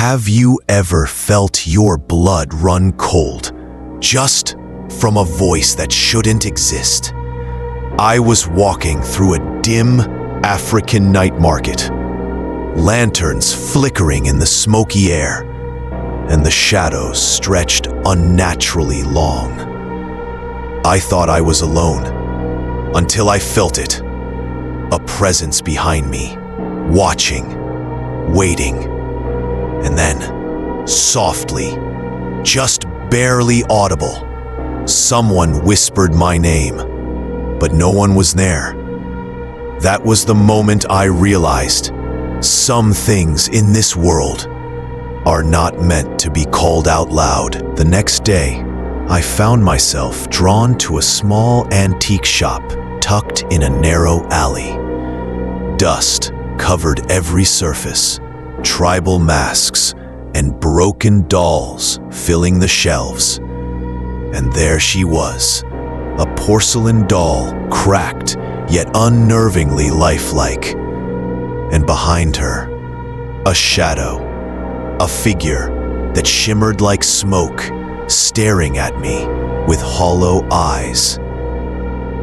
Have you ever felt your blood run cold, just from a voice that shouldn't exist? I was walking through a dim African night market, lanterns flickering in the smoky air, and the shadows stretched unnaturally long. I thought I was alone, until I felt it, a presence behind me, watching, waiting, and then, softly, just barely audible, someone whispered my name, but no one was there. That was the moment I realized some things in this world are not meant to be called out loud. The next day, I found myself drawn to a small antique shop tucked in a narrow alley. Dust covered every surface, tribal masks and broken dolls filling the shelves. And there she was, a porcelain doll, cracked yet unnervingly lifelike. And behind her, a shadow, a figure that shimmered like smoke, staring at me with hollow eyes.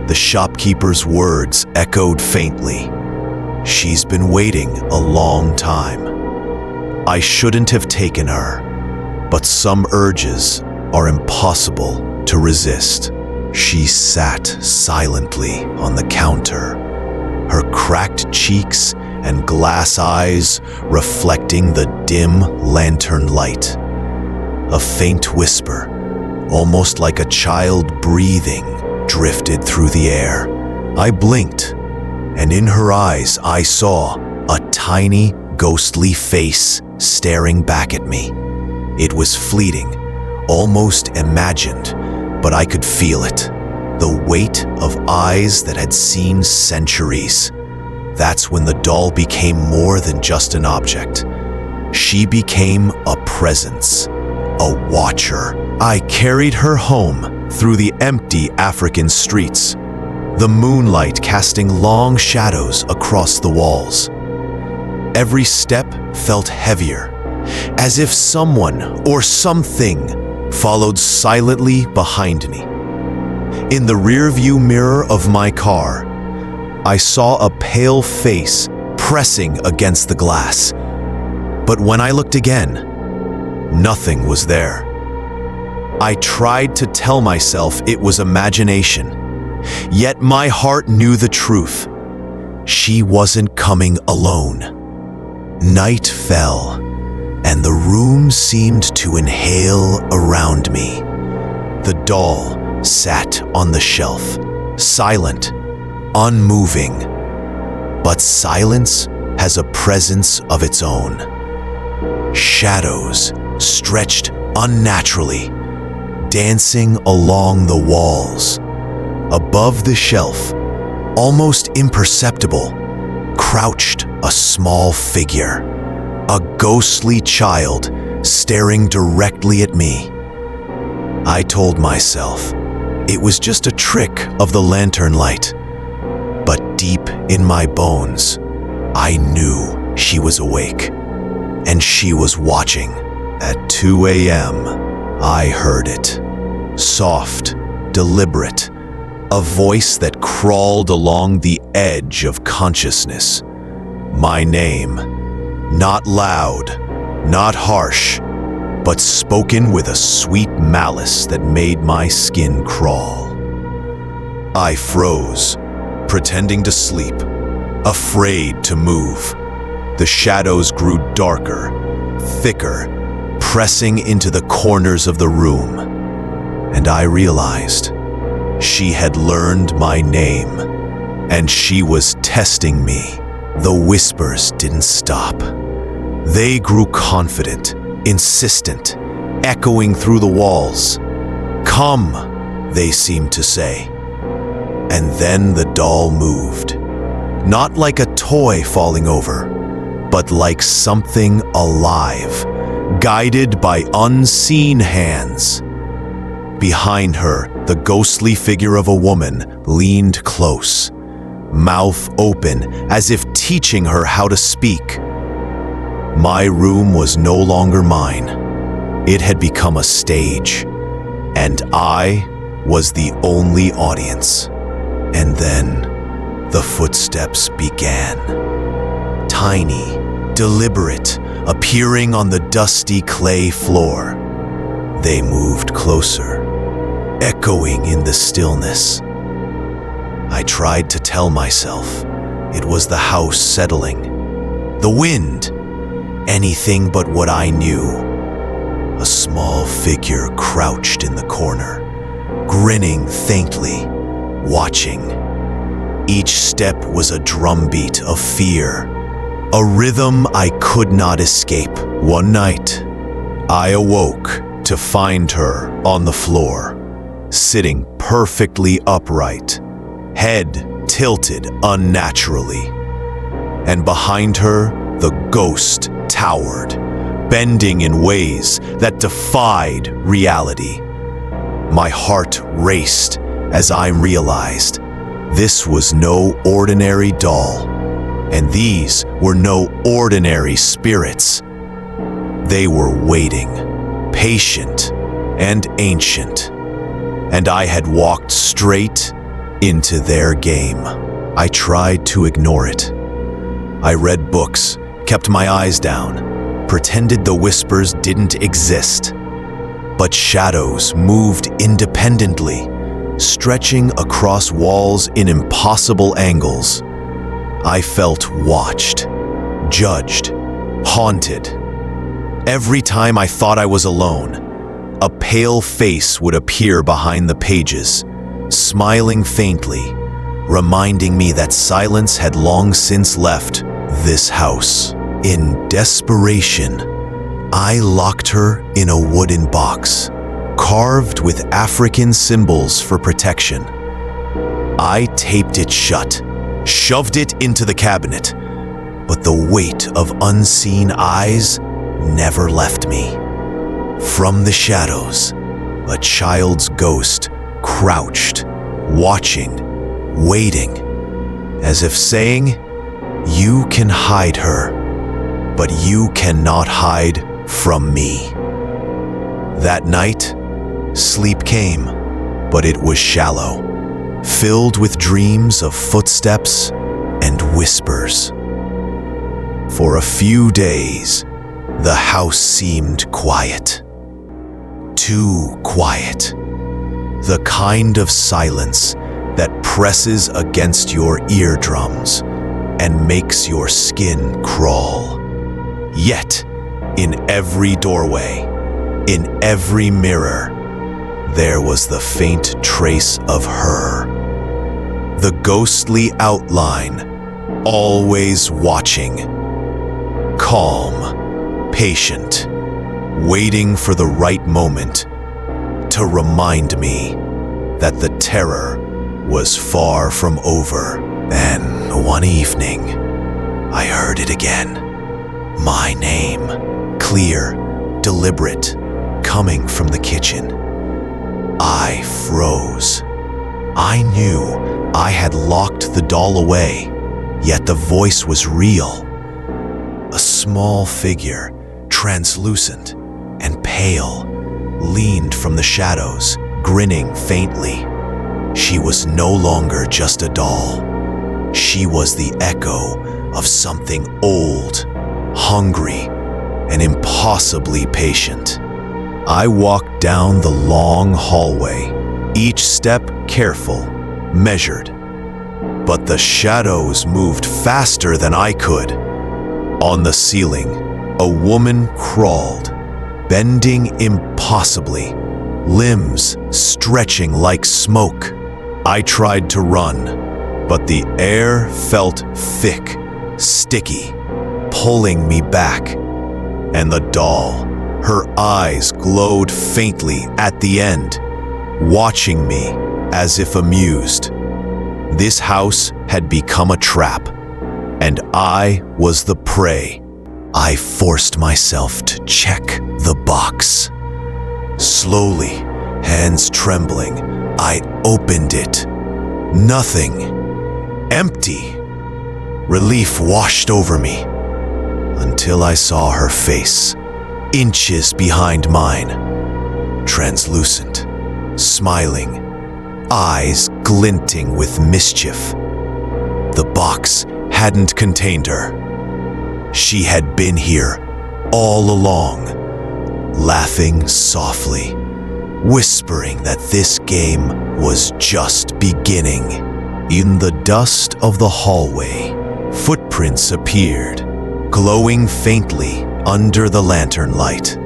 The shopkeeper's words echoed faintly. She's been waiting a long time. I shouldn't have taken her, but some urges are impossible to resist. She sat silently on the counter, her cracked cheeks and glass eyes reflecting the dim lantern light. A faint whisper, almost like a child breathing, drifted through the air. I blinked, and in her eyes I saw a tiny, ghostly face staring back at me. It was fleeting, almost imagined, but I could feel it. The weight of eyes that had seen centuries. That's when the doll became more than just an object. She became a presence, a watcher. I carried her home through the empty African streets, the moonlight casting long shadows across the walls. Every step felt heavier, as if someone or something followed silently behind me. In the rearview mirror of my car, I saw a pale face pressing against the glass. But when I looked again, nothing was there. I tried to tell myself it was imagination, yet my heart knew the truth. She wasn't coming alone. Night fell, and the room seemed to inhale around me. The doll sat on the shelf, silent, unmoving. But silence has a presence of its own. Shadows stretched unnaturally, dancing along the walls. Above the shelf, almost imperceptible, crouched a small figure, a ghostly child staring directly at me. I told myself it was just a trick of the lantern light, but deep in my bones, I knew she was awake, and she was watching. At 2 a.m., I heard it, soft, deliberate, a voice that crawled along the edge of consciousness. My name, not loud, not harsh, but spoken with a sweet malice that made my skin crawl. I froze, pretending to sleep, afraid to move. The shadows grew darker, thicker, pressing into the corners of the room. And I realized she had learned my name, and she was testing me. The whispers didn't stop. They grew confident, insistent, echoing through the walls. "Come," they seemed to say. And then the doll moved. Not like a toy falling over, but like something alive, guided by unseen hands. Behind her, the ghostly figure of a woman leaned close, mouth open as if teaching her how to speak. My room was no longer mine. It had become a stage, and I was the only audience. And then the footsteps began. Tiny, deliberate, appearing on the dusty clay floor. They moved closer, echoing in the stillness. I tried to tell myself it was the house settling, the wind, anything but what I knew. A small figure crouched in the corner, grinning faintly, watching. Each step was a drumbeat of fear, a rhythm I could not escape. One night, I awoke to find her on the floor, sitting perfectly upright, head tilted unnaturally. And behind her, the ghost towered, bending in ways that defied reality. My heart raced as I realized this was no ordinary doll, and these were no ordinary spirits. They were waiting, patient and ancient, and I had walked straight into their game. I tried to ignore it. I read books, kept my eyes down, pretended the whispers didn't exist. But shadows moved independently, stretching across walls in impossible angles. I felt watched, judged, haunted. Every time I thought I was alone, a pale face would appear behind the pages, smiling faintly, reminding me that silence had long since left this house. In desperation, I locked her in a wooden box, carved with African symbols for protection. I taped it shut, shoved it into the cabinet, but the weight of unseen eyes never left me. From the shadows, a child's ghost crouched, watching, waiting, as if saying, "You can hide her, but you cannot hide from me." That night, sleep came, but it was shallow, filled with dreams of footsteps and whispers. For a few days, the house seemed quiet. Too quiet. The kind of silence that presses against your eardrums and makes your skin crawl. Yet, in every doorway, in every mirror, there was the faint trace of her. The ghostly outline, always watching. Calm, patient, waiting for the right moment to remind me that the terror was far from over. Then, one evening, I heard it again. My name, clear, deliberate, coming from the kitchen. I froze. I knew I had locked the doll away, yet the voice was real. A small figure, translucent and pale, leaned from the shadows, grinning faintly. She was no longer just a doll. She was the echo of something old, hungry, and impossibly patient. I walked down the long hallway, each step careful, measured. But the shadows moved faster than I could. On the ceiling, a woman crawled, bending impossibly, limbs stretching like smoke. I tried to run, but the air felt thick, sticky, pulling me back. And the doll, her eyes glowed faintly at the end, watching me as if amused. This house had become a trap, and I was the prey. I forced myself to check the box. Slowly, hands trembling, I opened it. Nothing. Empty. Relief washed over me. until I saw her face, inches behind mine, translucent, smiling, eyes glinting with mischief. The box hadn't contained her. She had been here all along, laughing softly, whispering that this game was just beginning. In the dust of the hallway, footprints appeared, glowing faintly under the lantern light.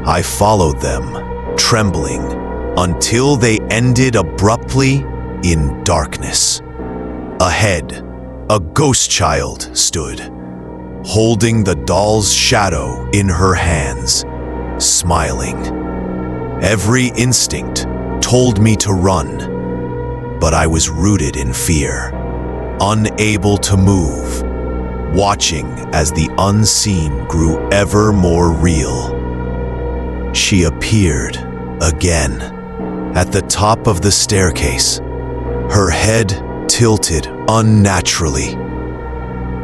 I followed them, trembling, until they ended abruptly in darkness. Ahead, a ghost child stood, holding the doll's shadow in her hands, smiling. Every instinct told me to run, but I was rooted in fear, unable to move, watching as the unseen grew ever more real. She appeared again at the top of the staircase, her head tilted unnaturally.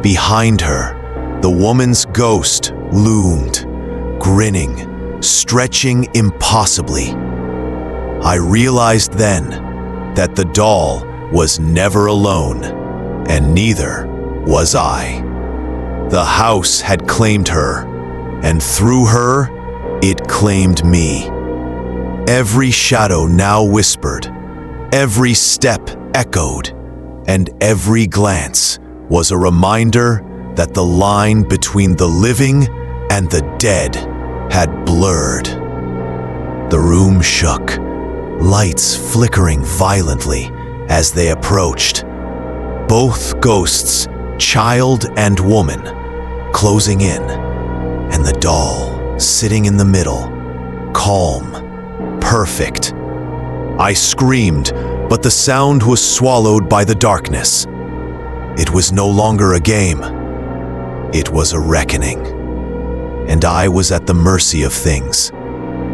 Behind her, the woman's ghost loomed, grinning, stretching impossibly. I realized then that the doll was never alone, and neither was I. The house had claimed her, and through her, it claimed me. Every shadow now whispered, every step echoed, and every glance was a reminder that the line between the living and the dead had blurred. The room shook, lights flickering violently as they approached. Both ghosts, child and woman, closing in, and the doll sitting in the middle, calm, perfect. I screamed, but the sound was swallowed by the darkness. It was no longer a game. It was a reckoning. And I was at the mercy of things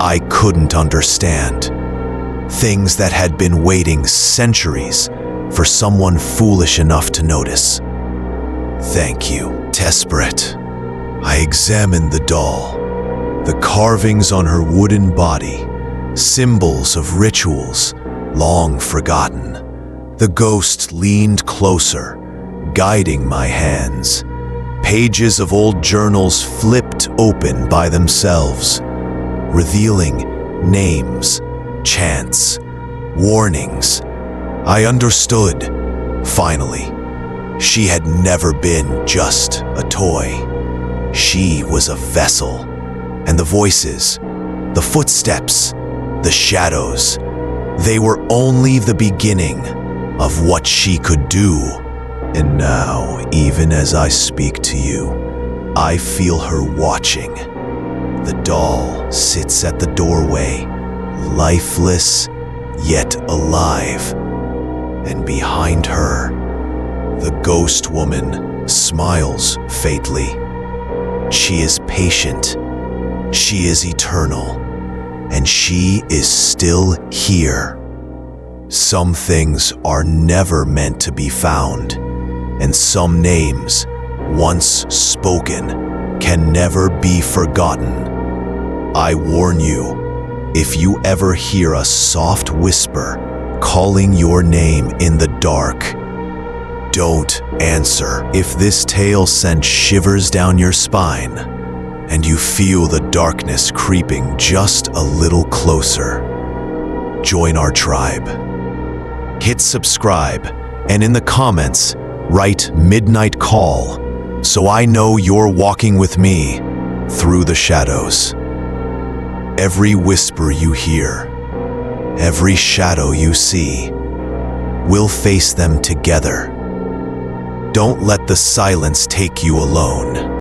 I couldn't understand. Things that had been waiting centuries for someone foolish enough to notice. Thank you. Desperate, I examined the doll, the carvings on her wooden body, symbols of rituals long forgotten. The ghost leaned closer, guiding my hands. Pages of old journals flipped open by themselves, revealing names, chants, warnings. I understood, finally. She had never been just a toy. She was a vessel, and the voices, the footsteps, the shadows, they were only the beginning of what she could do. And now, even as I speak to you, I feel her watching. The doll sits at the doorway, lifeless yet alive. And behind her, the ghost woman smiles faintly. She is patient, she is eternal, and she is still here. Some things are never meant to be found, and some names, once spoken, can never be forgotten. I warn you, if you ever hear a soft whisper calling your name in the dark, don't answer. If this tale sent shivers down your spine, and you feel the darkness creeping just a little closer, join our tribe. Hit subscribe, and in the comments, write Midnight Call, so I know you're walking with me through the shadows. Every whisper you hear, every shadow you see, we'll face them together. Don't let the silence take you alone.